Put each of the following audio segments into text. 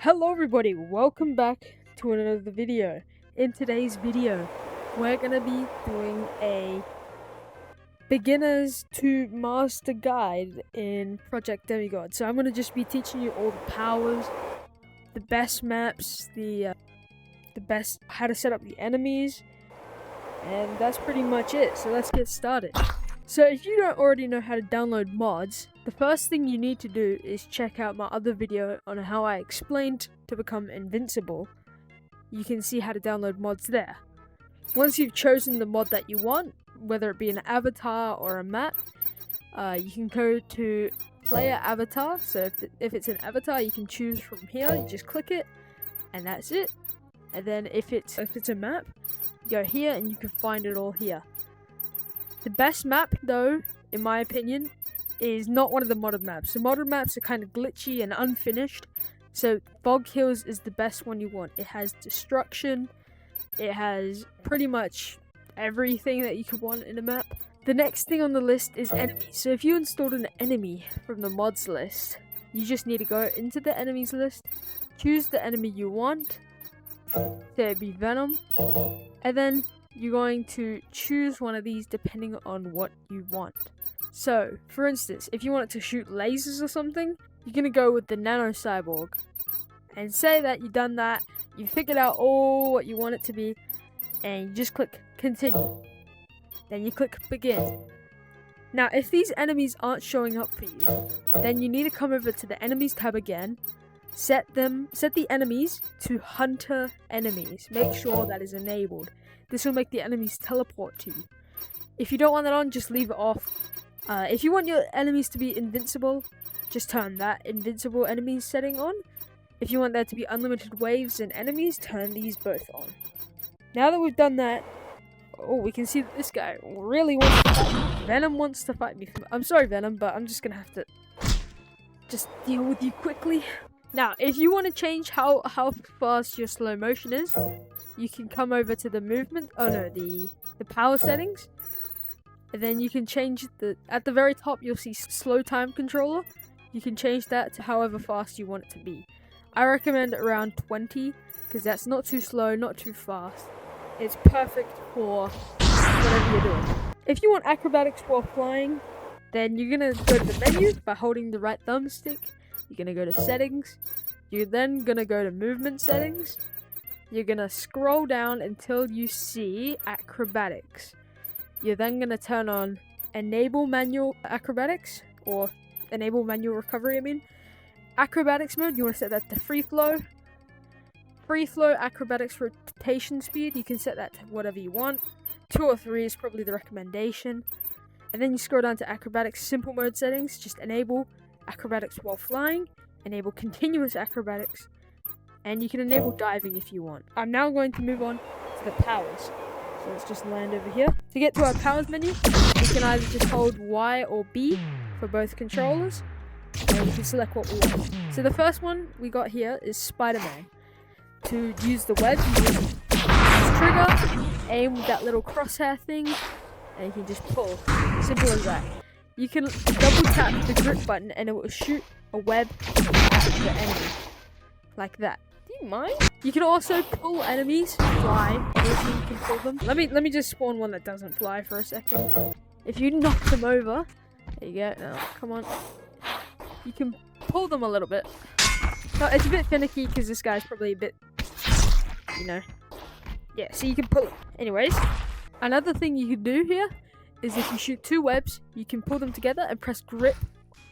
Hello everybody, welcome back to another video. In today's video, we're going to be doing a beginners to master guide in Project Demigod. So I'm going to just be teaching you all the powers, the best maps, the best how to set up the enemies, and that's pretty much it. So let's get started. So if you don't already know how to download mods, the first thing you need to do is check out my other video on how I explained to become invincible. You can see how to download mods there. Once you've chosen the mod that you want, whether it be an avatar or a map, you can go to player avatar. So if it's an avatar, you can choose from here. You just click it and that's it. And then if it's a map, you go here and you can find it all here. The best map, though, in my opinion, is not one of the modded maps. The modded maps are kind of glitchy and unfinished, so Fog Hills is the best one you want. It has destruction, it has pretty much everything that you could want in a map. The next thing on the list is enemies. So if you installed an enemy from the mods list, you just need to go into the enemies list, choose the enemy you want, so it'd be Venom, and then you're going to choose one of these depending on what you want. So, for instance, if you want it to shoot lasers or something, you're going to go with the Nano Cyborg. And say that you've done that, you figured out all what you want it to be, and you just click continue. Then you click begin. Now, if these enemies aren't showing up for you, then you need to come over to the enemies tab again, set the enemies to hunter enemies. Make sure that is enabled. This will make the enemies teleport to you. If you don't want that on, just leave it off. If you want your enemies to be invincible, just turn that invincible enemies setting on. If you want there to be unlimited waves and enemies, turn these both on. Now that we've done that, we can see that this guy really wants to fight me. Venom wants to fight me. I'm sorry, Venom, but I'm just gonna have to just deal with you quickly. Now, if you want to change how fast your slow motion is, you can come over to the movement, the power settings, and then you can change at the very top you'll see slow time controller. You can change that to however fast you want it to be. I recommend around 20, because that's not too slow, not too fast. It's perfect for whatever you're doing. If you want acrobatics while flying, then you're going to go to the menu by holding the right thumbstick. You're going to go to settings. You're then going to go to movement settings. You're going to scroll down until you see acrobatics. You're then going to turn on enable manual acrobatics, or enable manual recovery, Acrobatics mode, you want to set that to free flow. Free flow acrobatics rotation speed, you can set that to whatever you want. 2 or 3 is probably the recommendation. And then you scroll down to acrobatics simple mode settings, just enable acrobatics while flying, enable continuous acrobatics, and you can enable diving if you want. I'm now going to move on to the powers. So let's just land over here. To get to our powers menu, we can either just hold Y or B for both controllers, and we can select what we want. So the first one we got here is Spider-Man. To use the web, you just trigger, aim with that little crosshair thing, and you can just pull. Simple as that. You can double tap the grip button and it will shoot a web at the enemy. Like that. Do you mind? You can also pull enemies, fly, obviously you can pull them. Let me just spawn one that doesn't fly for a second. If you knock them over, there you go, now come on. You can pull them a little bit. No, it's a bit finicky because this guy's probably a bit, yeah, so you can pull it. Anyways, another thing you can do here is if you shoot 2 webs, you can pull them together and press grip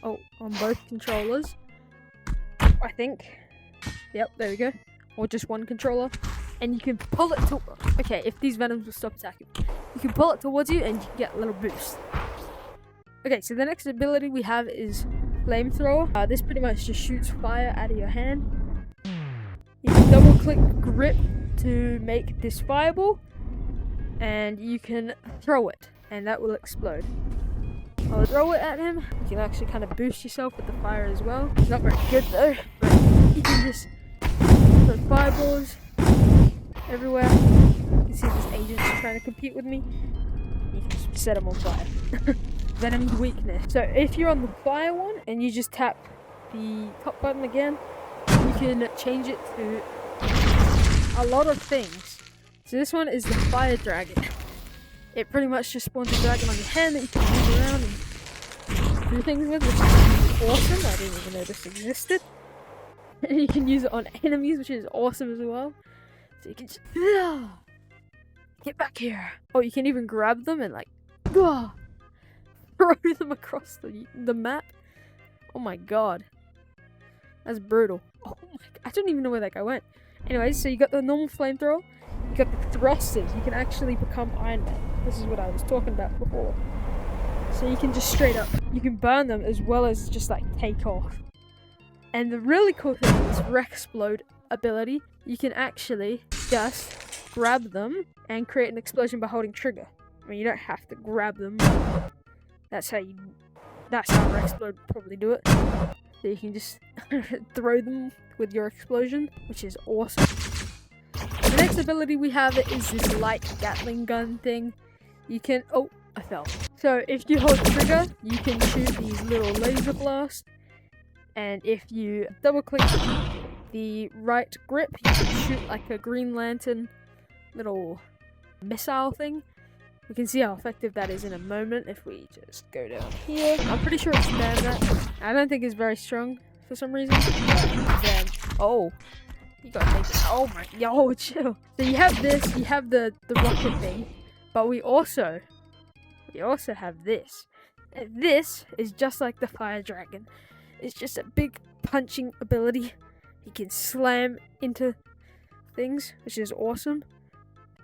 on both controllers. I think. Yep, there we go. Or just one controller. And you can pull it to... Okay, if these Venoms will stop attacking. You can pull it towards you and you can get a little boost. Okay, so the next ability we have is Flamethrower. This pretty much just shoots fire out of your hand. You can double click grip to make this fireball. And you can throw it. And that will explode. I'll throw it at him. You can actually kind of boost yourself with the fire as well. It's not very good though, but you can just throw fireballs everywhere. You can see this agent's trying to compete with me. You can just set him on fire. Venom's weakness. So if you're on the fire one and you just tap the top button again, you can change it to a lot of things. So this one is the fire dragon. It pretty much just spawns a dragon on your hand that you can move around and do things with, which is awesome. I didn't even know this existed. And you can use it on enemies, which is awesome as well. So you can just get back here. Oh, you can even grab them and like throw them across the map. Oh my god, that's brutal. Oh my god, I don't even know where that guy went. Anyways, so you got the normal flamethrower, you got the thrusters. You can actually become Iron Man. This is what I was talking about before. So you can just straight up, you can burn them as well as just like take off. And the really cool thing is this Rexplode ability. You can actually just grab them and create an explosion by holding trigger. I mean, you don't have to grab them. That's how Rexplode probably do it. So you can just throw them with your explosion, which is awesome. The next ability we have is this light Gatling gun thing. You can, oh, I fell. So if you hold trigger, you can shoot these little laser blasts. And if you double click the right grip, you can shoot like a Green Lantern little missile thing. We can see how effective that is in a moment if we just go down here. I'm pretty sure it's that. I don't think it's very strong for some reason. Then, oh, you gotta take it. Oh my, yo, chill. So you have this, you have the rocket thing, but we also have this. And this is just like the fire dragon. It's just a big punching ability. You can slam into things, which is awesome.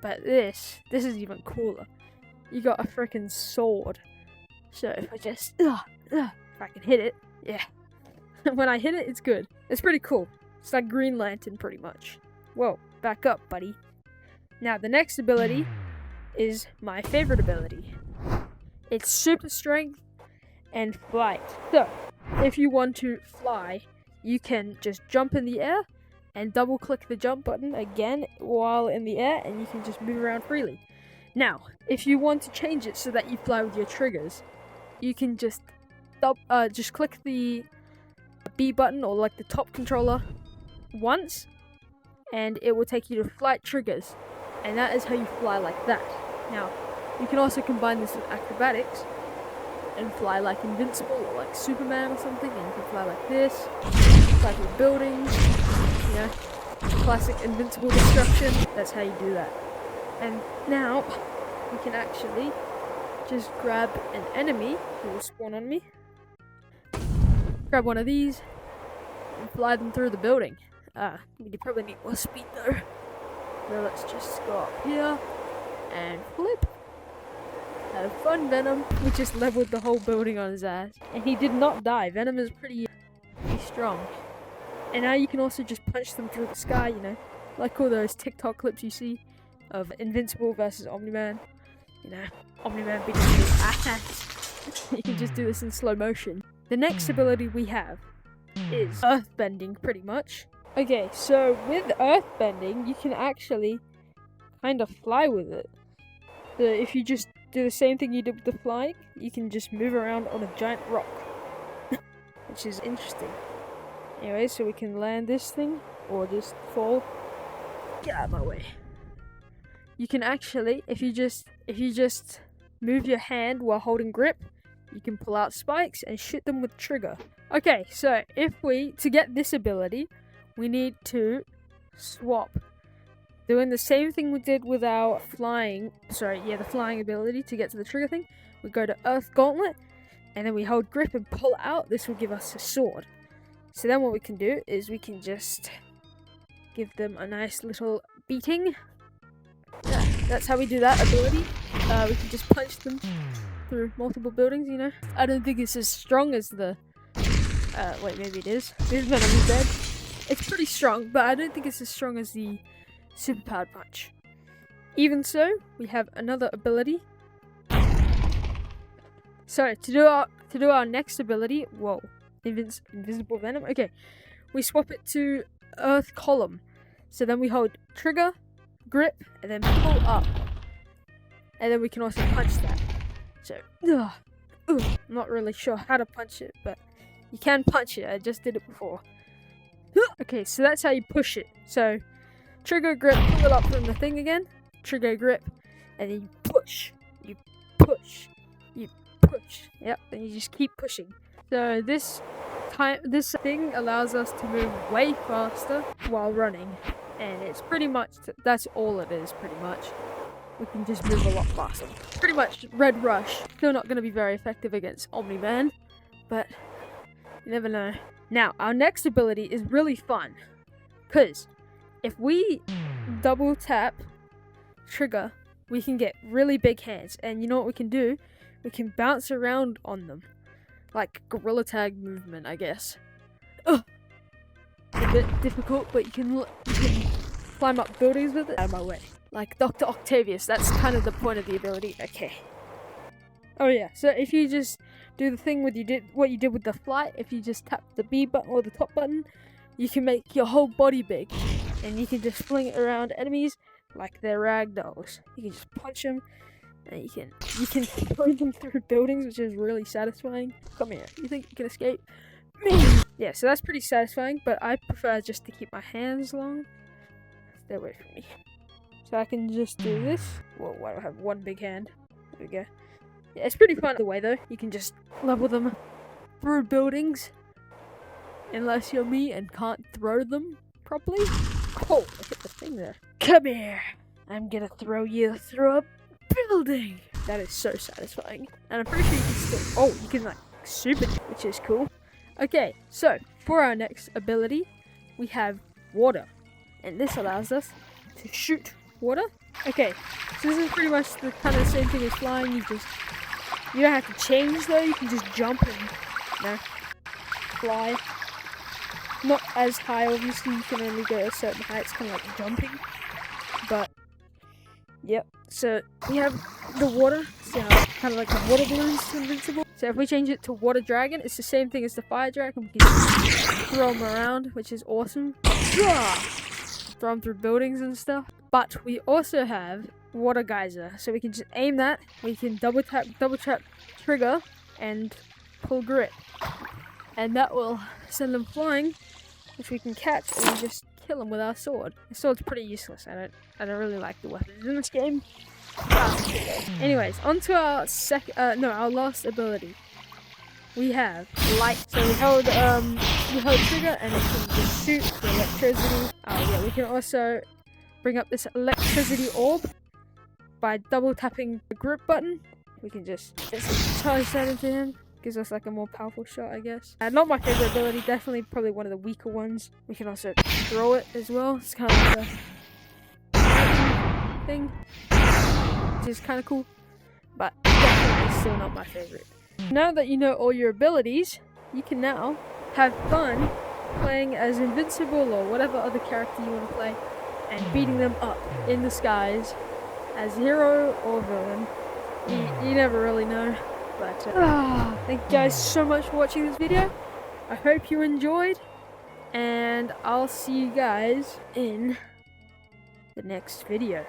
But this is even cooler. You got a freaking sword. So if I just, if I can hit it, yeah. When I hit it, it's good. It's pretty cool. It's like Green Lantern, pretty much. Whoa, back up, buddy. Now, the next ability is my favorite ability. It's super strength and flight. So, if you want to fly, you can just jump in the air and double click the jump button again while in the air, and you can just move around freely. Now, if you want to change it so that you fly with your triggers, you can just click the B button or like the top controller once, and it will take you to flight triggers, and that is how you fly like that. Now, you can also combine this with acrobatics and fly like invincible or like Superman or something, and you can fly like this, fly through buildings, you know, classic invincible destruction. That's how you do that. And now, we can actually just grab an enemy who will spawn on me. Grab one of these and fly them through the building. You probably need more speed though. So let's just go up here and flip. Have fun, Venom. We just leveled the whole building on his ass. And he did not die. Venom is pretty strong. And now you can also just punch them through the sky, you know. Like all those TikTok clips you see of Invincible versus Omni-Man. You know, Omni-Man beating his ass. You can just do this in slow motion. The next ability we have is earthbending, pretty much. Okay, so with earthbending, you can actually kind of fly with it. So if you just do the same thing you did with the flying, you can just move around on a giant rock. Which is interesting. Anyway, so we can land this thing, or just fall. Get out of my way. You can actually, if you just move your hand while holding grip, you can pull out spikes and shoot them with trigger. Okay, so to get this ability, we need to swap. Doing the same thing we did with our the flying ability to get to the trigger thing. We go to Earth Gauntlet, and then we hold grip and pull it out. This will give us a sword. So then what we can do is we can just give them a nice little beating. Yeah, that's how we do that ability. We can just punch them through multiple buildings, you know. I don't think it's as strong as the... wait, maybe it is. This Venom is dead. It's pretty strong, but I don't think it's as strong as the superpowered punch. Even so, we have another ability. So, to do our next ability... Whoa. Invisible Venom? Okay. We swap it to Earth Column. So then we hold trigger, grip, and then pull up. And then we can also punch that. So, I'm not really sure how to punch it, but you can punch it. I just did it before. Okay, so that's how you push it. So trigger, grip, pull it up from the thing again. Trigger, grip, and then you push. You push. You push. Yep, and you just keep pushing. So this thing allows us to move way faster while running. And it's pretty much, that's all it is, pretty much. We can just move a lot faster. Pretty much Red Rush. Still not going to be very effective against Omni-Man, but you never know. Now, our next ability is really fun, because if we double tap trigger, we can get really big hands, and you know what we can do? We can bounce around on them, like gorilla tag movement, I guess. Ugh. It's a bit difficult, but you can climb up buildings with it. Out of my way. Like Dr. Octavius, that's kind of the point of the ability. Okay. Oh yeah, so if you just do the thing what you did with the flight, if you just tap the B button or the top button, you can make your whole body big. And you can just fling it around enemies like they're ragdolls. You can just punch them, and you can throw them through buildings, which is really satisfying. Come here, you think you can escape me? Yeah, so that's pretty satisfying, but I prefer just to keep my hands long. Stay away from me. So I can just do this. Whoa, I don't have one big hand. There we go. Yeah, it's pretty fun the way though. You can just level them through buildings. Unless you're me and can't throw them properly. Oh, look at the thing there. Come here. I'm gonna throw you through a building. That is so satisfying. And I'm pretty sure you can still... Oh, you can like super, which is cool. Okay, so for our next ability, we have water. And this allows us to shoot water. Okay, so this is pretty much the kind of same thing as flying. You don't have to change though. You can just jump and fly. Not as high, obviously. You can only go a certain height. It's kind of like jumping. But yep. So we have the water. So kind of like the water balloons invincible. So if we change it to water dragon, it's the same thing as the fire dragon. We can just throw them around, which is awesome. Throw them through buildings and stuff. But we also have water geyser, so we can just aim that. We can double tap trigger and pull grip, and that will send them flying, which we can catch and we just kill them with our sword. The sword's pretty useless. I don't really like the weapons in this game. Anyways, on to our our last ability. We have light. So we hold trigger and it can just shoot the electricity. Yeah, we can also bring up this electricity orb by double tapping the grip button. We can just charge that into him. Gives us like a more powerful shot, I guess. Not my favorite ability, definitely probably one of the weaker ones. We can also throw it as well. It's kind of like a thing, which is kind of cool, but definitely still not my favorite. Now that you know all your abilities, you can now have fun playing as Invincible or whatever other character you want to play and beating them up in the skies as hero or villain. You never really know. But thank you guys so much for watching this video. I hope you enjoyed, and I'll see you guys in the next video.